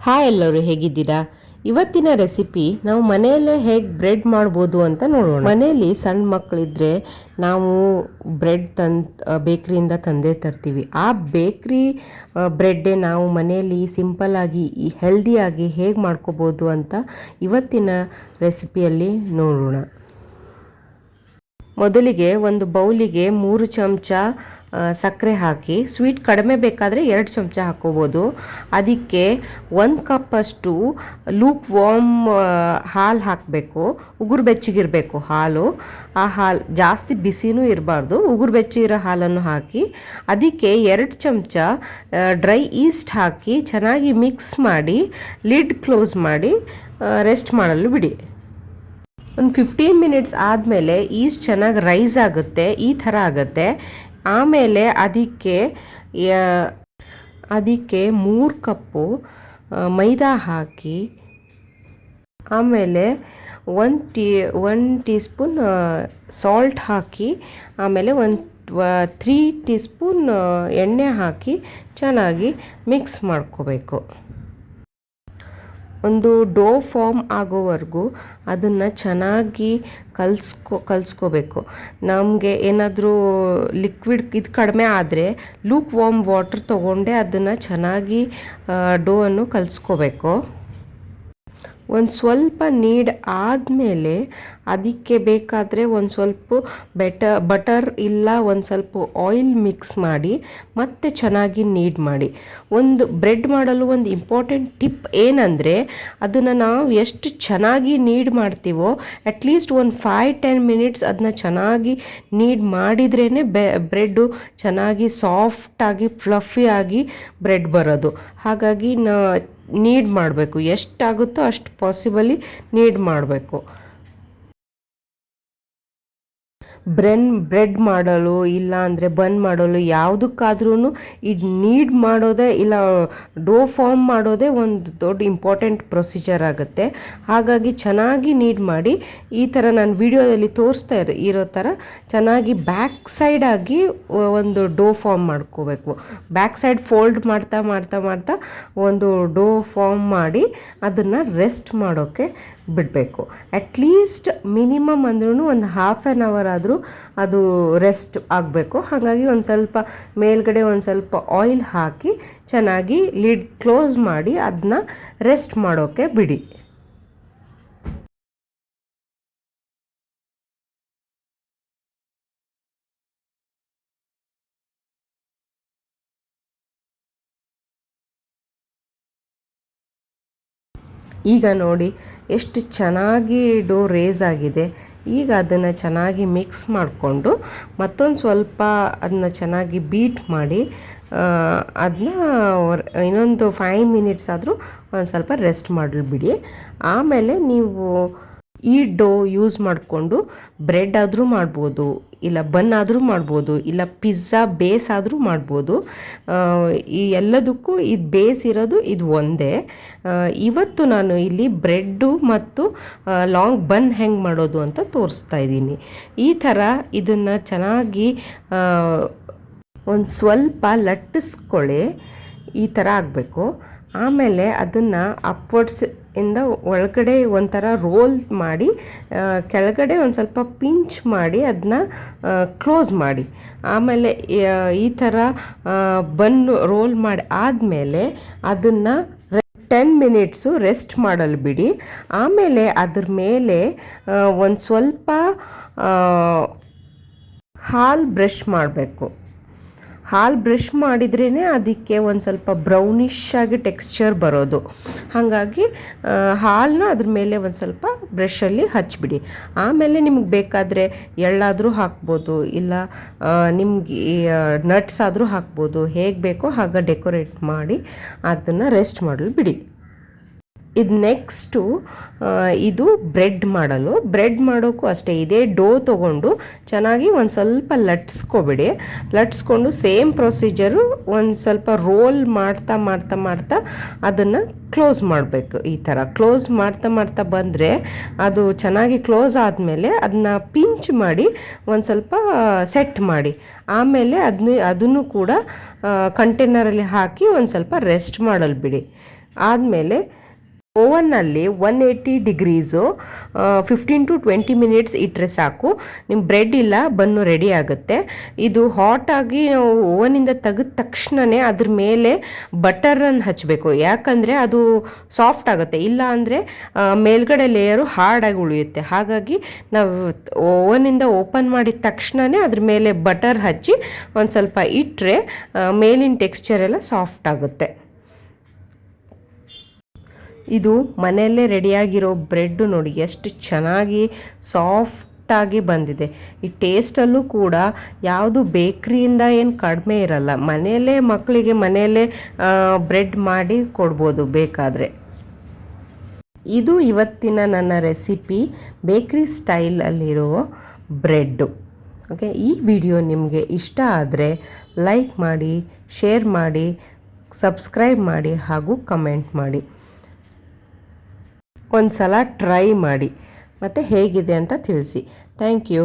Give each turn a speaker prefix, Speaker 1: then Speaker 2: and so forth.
Speaker 1: Hi ಎಲ್ಲರೂ, ಹೇಗಿದ್ದೀರಾ? ಇವತ್ತಿನ ರೆಸಿಪಿ ನಾವು ಮನೆಯಲ್ಲೇ ಹೇಗೆ ಬ್ರೆಡ್ ಮಾಡ್ಬೋದು ಅಂತ ನೋಡೋಣ. ಮನೆಯಲ್ಲಿ ಸಣ್ಣ ಮಕ್ಕಳಿದ್ರೆ ನಾವು ಬ್ರೆಡ್ ಬೇಕ್ರಿಯಿಂದ ತಂದೇ ತರ್ತೀವಿ. ಆ ಬೇಕ್ರಿ ಬ್ರೆಡ್ಡೇ ನಾವು ಮನೆಯಲ್ಲಿ ಸಿಂಪಲ್ಲಾಗಿ ಹೆಲ್ದಿಯಾಗಿ ಹೇಗೆ ಮಾಡ್ಕೋಬೋದು ಅಂತ ಇವತ್ತಿನ ರೆಸಿಪಿಯಲ್ಲಿ ನೋಡೋಣ. ಮೊದಲಿಗೆ ಒಂದು ಬೌಲಿಗೆ 3 ಚಮಚ ಸಕ್ಕರೆ ಹಾಕಿ, ಸ್ವೀಟ್ ಕಡಿಮೆ ಬೇಕಾದರೆ 2 ಚಮಚ ಹಾಕೋಬೋದು. ಅದಕ್ಕೆ 1 ಕಪ್ಪಷ್ಟು ಲೂಕ್ ವಾರ್ಮ್ ಹಾಲು ಹಾಕಬೇಕು. ಉಗುರು ಬೆಚ್ಚಗಿರಬೇಕು ಹಾಲು. ಆ ಹಾಲು ಜಾಸ್ತಿ ಬಿಸಿನೂ ಇರಬಾರ್ದು, ಉಗುರು ಬೆಚ್ಚಗಿರೋ ಹಾಲನ್ನು ಹಾಕಿ ಅದಕ್ಕೆ 2 ಚಮಚ ಡ್ರೈ ಈಸ್ಟ್ ಹಾಕಿ ಚೆನ್ನಾಗಿ ಮಿಕ್ಸ್ ಮಾಡಿ ಲಿಡ್ ಕ್ಲೋಸ್ ಮಾಡಿ ರೆಸ್ಟ್ ಮಾಡಲು ಬಿಡಿ. ಒಂದು 15 ಮಿನಿಟ್ಸ್ ಆದಮೇಲೆ ಈಸ್ಟ್ ಚೆನ್ನಾಗಿ ರೈಸ್ ಆಗುತ್ತೆ, ಈ ಥರ ಆಗುತ್ತೆ. ಆಮೇಲೆ ಅದಕ್ಕೆ 3 ಕಪ್ಪು ಮೈದಾ ಹಾಕಿ, ಆಮೇಲೆ 1 ಟೀ ಸ್ಪೂನ್ ಸಾಲ್ಟ್ ಹಾಕಿ, ಆಮೇಲೆ 3 ಟೀ ಸ್ಪೂನ್ ಎಣ್ಣೆ ಹಾಕಿ ಚೆನ್ನಾಗಿ ಮಿಕ್ಸ್ ಮಾಡ್ಕೋಬೇಕು. ಒಂದು ಡೋ ಫಾರ್ಮ್ ಆಗೋವರೆಗೂ ಅದನ್ನು ಚೆನ್ನಾಗಿ ಕಲಿಸ್ಕೋಬೇಕು. ನಮಗೆ ಏನಾದರೂ ಲಿಕ್ವಿಡ್ ಇದು ಕಡಿಮೆ ಆದರೆ ಲೂಕ್ ವಾರ್ಮ್ ವಾಟರ್ ತೊಗೊಂಡೆ ಅದನ್ನು ಚೆನ್ನಾಗಿ ಡೋವನ್ನು ಕಲಿಸ್ಕೋಬೇಕು. ಒಂದು ಸ್ವಲ್ಪ ನೀಡ್ ಆದಮೇಲೆ ಅದಕ್ಕೆ ಬೇಕಾದರೆ ಒಂದು ಸ್ವಲ್ಪ ಬಟರ್ ಇಲ್ಲ ಒಂದು ಸ್ವಲ್ಪ ಆಯಿಲ್ ಮಿಕ್ಸ್ ಮಾಡಿ ಮತ್ತೆ ಚೆನ್ನಾಗಿ ನೀಡ್ ಮಾಡಿ. ಒಂದು ಬ್ರೆಡ್ ಮಾಡಲು ಒಂದು ಇಂಪಾರ್ಟೆಂಟ್ ಟಿಪ್ ಏನಂದರೆ, ಅದನ್ನು ನಾವು ಎಷ್ಟು ಚೆನ್ನಾಗಿ ನೀಡ್ ಮಾಡ್ತೀವೋ ಅಟ್ಲೀಸ್ಟ್ ಒಂದು 5-10 ಮಿನಿಟ್ಸ್ ಅದನ್ನ ಚೆನ್ನಾಗಿ ನೀಡ್ ಮಾಡಿದ್ರೇ ಬ್ರೆಡ್ಡು ಚೆನ್ನಾಗಿ ಸಾಫ್ಟಾಗಿ ಫ್ಲಫಿಯಾಗಿ ಬ್ರೆಡ್ ಬರೋದು. ಹಾಗಾಗಿ ನೀಡ್ ಮಾಡಬೇಕು, ಎಷ್ಟಾಗುತ್ತೋ ಅಷ್ಟು ಪಾಸಿಬಲಿ ನೀಡ್ ಮಾಡಬೇಕು. ಬ್ರೆಡ್ ಮಾಡಲು ಇಲ್ಲ ಅಂದರೆ ಬನ್ ಮಾಡಲು ಯಾವುದಕ್ಕಾದ್ರೂ ಇದು ನೀಡ್ ಮಾಡೋದೇ ಇಲ್ಲ ಡೋ ಫಾರ್ಮ್ ಮಾಡೋದೇ ಒಂದು ದೊಡ್ಡ ಇಂಪಾರ್ಟೆಂಟ್ ಪ್ರೊಸೀಜರ್ ಆಗುತ್ತೆ. ಹಾಗಾಗಿ ಚೆನ್ನಾಗಿ ನೀಡ್ ಮಾಡಿ ಈ ಥರ ನಾನು ವಿಡಿಯೋದಲ್ಲಿ ತೋರಿಸ್ತಾ ಇರೋ ಥರ ಚೆನ್ನಾಗಿ ಬ್ಯಾಕ್ ಸೈಡಾಗಿ ಒಂದು ಡೋ ಫಾರ್ಮ್ ಮಾಡ್ಕೋಬೇಕು. ಬ್ಯಾಕ್ ಸೈಡ್ ಫೋಲ್ಡ್ ಮಾಡ್ತಾ ಮಾಡ್ತಾ ಮಾಡ್ತಾ ಒಂದು ಡೋ ಫಾರ್ಮ್ ಮಾಡಿ ಅದನ್ನು ರೆಸ್ಟ್ ಮಾಡೋಕ್ಕೆ ಬಿಡಬೇಕು. ಅಟ್ಲೀಸ್ಟ್ ಮಿನಿಮಮ್ ಅಂದ್ರೂ ಒಂದು 1/2 ಅವರ್ ಆದರೂ ಅದು ರೆಸ್ಟ್ ಆಗಬೇಕು. ಹಾಗಾಗಿ ಒಂದು ಸ್ವಲ್ಪ ಮೇಲ್ಗಡೆ ಒಂದು ಸ್ವಲ್ಪ ಆಯಿಲ್ ಹಾಕಿ ಚೆನ್ನಾಗಿ ಲಿಡ್ ಕ್ಲೋಸ್ ಮಾಡಿ ಅದನ್ನ ರೆಸ್ಟ್ ಮಾಡೋಕ್ಕೆ ಬಿಡಿ. ಈಗ ನೋಡಿ ಎಷ್ಟು ಚೆನ್ನಾಗಿ ಡೋ ರೇಸ್ ಆಗಿದೆ. ಈಗ ಅದನ್ನು ಚೆನ್ನಾಗಿ ಮಿಕ್ಸ್ ಮಾಡಿಕೊಂಡು ಮತ್ತೊಂದು ಸ್ವಲ್ಪ ಅದನ್ನ ಚೆನ್ನಾಗಿ ಬೀಟ್ ಮಾಡಿ ಅದನ್ನ ಇನ್ನೊಂದು 5 ಮಿನಿಟ್ಸ್ ಆದರೂ ಒಂದು ಸ್ವಲ್ಪ ರೆಸ್ಟ್ ಮಾಡಲು ಬಿಡಿ. ಆಮೇಲೆ ನೀವು ಈ ಡೋ ಯೂಸ್ ಮಾಡಿಕೊಂಡು ಬ್ರೆಡ್ ಆದರೂ ಮಾಡ್ಬೋದು, ಇಲ್ಲ ಬನ್ ಆದರೂ ಮಾಡ್ಬೋದು, ಇಲ್ಲ ಪಿಜ್ಜಾ ಬೇಸ್ ಆದರೂ ಮಾಡ್ಬೋದು. ಈ ಎಲ್ಲದಕ್ಕೂ ಇದು ಬೇಸ್ ಇರೋದು ಇದು ಒಂದೇ. ಇವತ್ತು ನಾನು ಇಲ್ಲಿ ಬ್ರೆಡ್ಡು ಮತ್ತು ಲಾಂಗ್ ಬನ್ ಹೆಂಗೆ ಮಾಡೋದು ಅಂತ ತೋರಿಸ್ತಾ ಇದ್ದೀನಿ. ಈ ಥರ ಇದನ್ನು ಚೆನ್ನಾಗಿ ಒಂದು ಸ್ವಲ್ಪ ಲಟ್ಟಿಸ್ಕೊಳ್ಳಿ, ಈ ಥರ ಆಗಬೇಕು. ಆಮೇಲೆ ಅದನ್ನು ಅಪ್ವರ್ಡ್ಸ್ ಇಂದ ಒಳಗಡೆ ಒಂಥರ ರೋಲ್ ಮಾಡಿ ಕೆಳಗಡೆ ಒಂದು ಸ್ವಲ್ಪ ಪಿಂಚ್ ಮಾಡಿ ಅದನ್ನ ಕ್ಲೋಸ್ ಮಾಡಿ. ಆಮೇಲೆ ಈ ಥರ ಬನ್ನು ರೋಲ್ ಮಾಡಿ ಆದಮೇಲೆ ಅದನ್ನು 10 ಮಿನಿಟ್ಸು ರೆಸ್ಟ್ ಮಾಡಲು ಬಿಡಿ. ಆಮೇಲೆ ಅದ್ರ ಮೇಲೆ ಒಂದು ಸ್ವಲ್ಪ ಹಾಲು ಬ್ರಷ್ ಮಾಡಬೇಕು. ಹಾಲು ಬ್ರಷ್ ಮಾಡಿದ್ರೇ ಅದಕ್ಕೆ ಒಂದು ಸ್ವಲ್ಪ ಬ್ರೌನಿಶ್ ಆಗಿ ಟೆಕ್ಸ್ಚರ್ ಬರೋದು. ಹಾಗಾಗಿ ಹಾಲನ್ನ ಅದ್ರ ಮೇಲೆ ಒಂದು ಸ್ವಲ್ಪ ಬ್ರಷಲ್ಲಿ ಹಚ್ಬಿಡಿ. ಆಮೇಲೆ ನಿಮ್ಗೆ ಬೇಕಾದರೆ ಎಳ್ಳಾದರೂ ಹಾಕ್ಬೋದು, ಇಲ್ಲ ನಿಮ್ಗೆ ನಟ್ಸ್ ಆದರೂ ಹಾಕ್ಬೋದು. ಹೇಗೆ ಬೇಕೋ ಹಾಗೆ ಡೆಕೋರೇಟ್ ಮಾಡಿ ಅದನ್ನು ರೆಸ್ಟ್ ಮಾಡಲು ಬಿಡಿ. ಇದು ನೆಕ್ಸ್ಟು ಇದು ಬ್ರೆಡ್ ಮಾಡೋಕ್ಕೂ ಅಷ್ಟೇ ಇದೇ ಡೋ ತೊಗೊಂಡು ಚೆನ್ನಾಗಿ ಒಂದು ಸ್ವಲ್ಪ ಲಟ್ಸ್ಕೊಂಡು ಸೇಮ್ ಪ್ರೊಸೀಜರು ಒಂದು ಸ್ವಲ್ಪ ರೋಲ್ ಮಾಡ್ತಾ ಮಾಡ್ತಾ ಮಾಡ್ತಾ ಅದನ್ನು ಕ್ಲೋಸ್ ಮಾಡಬೇಕು. ಈ ಥರ ಕ್ಲೋಸ್ ಮಾಡ್ತಾ ಮಾಡ್ತಾ ಬಂದರೆ ಅದು ಚೆನ್ನಾಗಿ ಕ್ಲೋಸ್ ಆದಮೇಲೆ ಅದನ್ನ ಪಿಂಚ್ ಮಾಡಿ ಒಂದು ಸ್ವಲ್ಪ ಸೆಟ್ ಮಾಡಿ. ಆಮೇಲೆ ಅದನ್ನು ಕೂಡ ಕಂಟೈನರಲ್ಲಿ ಹಾಕಿ ಒಂದು ಸ್ವಲ್ಪ ರೆಸ್ಟ್ ಮಾಡಲು ಬಿಡಿ. ಆದಮೇಲೆ ಓವನ್ನಲ್ಲಿ 180 ಡಿಗ್ರೀಸು 15 to 20 ಮಿನಿಟ್ಸ್ ಇಟ್ಟರೆ ಸಾಕು. ನಿಮ್ಮ ಬ್ರೆಡ್ ಇಲ್ಲ ಬನ್ನು ರೆಡಿ ಆಗುತ್ತೆ. ಇದು ಹಾಟಾಗಿ ನಾವು ಓವನಿಂದ ತೆಗೆದ ತಕ್ಷಣವೇ ಅದ್ರ ಮೇಲೆ ಬಟರನ್ನು ಹಚ್ಚಬೇಕು, ಯಾಕಂದರೆ ಅದು ಸಾಫ್ಟ್ ಆಗುತ್ತೆ. ಇಲ್ಲ ಅಂದರೆ ಮೇಲ್ಗಡೆ ಲೇಯರು ಹಾರ್ಡಾಗಿ ಉಳಿಯುತ್ತೆ. ಹಾಗಾಗಿ ನಾವು ಓವನಿಂದ ಓಪನ್ ಮಾಡಿದ ತಕ್ಷಣವೇ ಅದ್ರ ಮೇಲೆ ಬಟರ್ ಹಚ್ಚಿ ಒಂದು ಸ್ವಲ್ಪ ಇಟ್ಟರೆ ಮೇಲಿನ ಟೆಕ್ಸ್ಚರ್ ಎಲ್ಲ ಸಾಫ್ಟ್ ಆಗುತ್ತೆ. ಇದು ಮನೆಯಲ್ಲೇ ರೆಡಿಯಾಗಿರೋ ಬ್ರೆಡ್ಡು ನೋಡಿ ಎಷ್ಟು ಚೆನ್ನಾಗಿ ಸಾಫ್ಟಾಗಿ ಬಂದಿದೆ. ಈ ಟೇಸ್ಟಲ್ಲೂ ಕೂಡ ಯಾವುದು ಬೇಕ್ರಿಯಿಂದ ಏನು ಕಡಿಮೆ ಇರಲ್ಲ. ಮನೆಯಲ್ಲೇ ಮಕ್ಕಳಿಗೆ ಮನೆಯಲ್ಲೇ ಬ್ರೆಡ್ ಮಾಡಿ ಕೊಡ್ಬೋದು ಬೇಕಾದರೆ. ಇದು ಇವತ್ತಿನ ನನ್ನ ರೆಸಿಪಿ, ಬೇಕ್ರಿ ಸ್ಟೈಲಲ್ಲಿರೋ ಬ್ರೆಡ್ಡು. ಓಕೆ, ಈ ವಿಡಿಯೋ ನಿಮಗೆ ಇಷ್ಟ ಆದರೆ ಲೈಕ್ ಮಾಡಿ, ಶೇರ್ ಮಾಡಿ, ಸಬ್ಸ್ಕ್ರೈಬ್ ಮಾಡಿ ಹಾಗೂ ಕಮೆಂಟ್ ಮಾಡಿ. ಒಂದು ಸಲ ಟ್ರೈ ಮಾಡಿ ಮತ್ತು ಹೇಗಿದೆ ಅಂತ ತಿಳಿಸಿ. Thank you.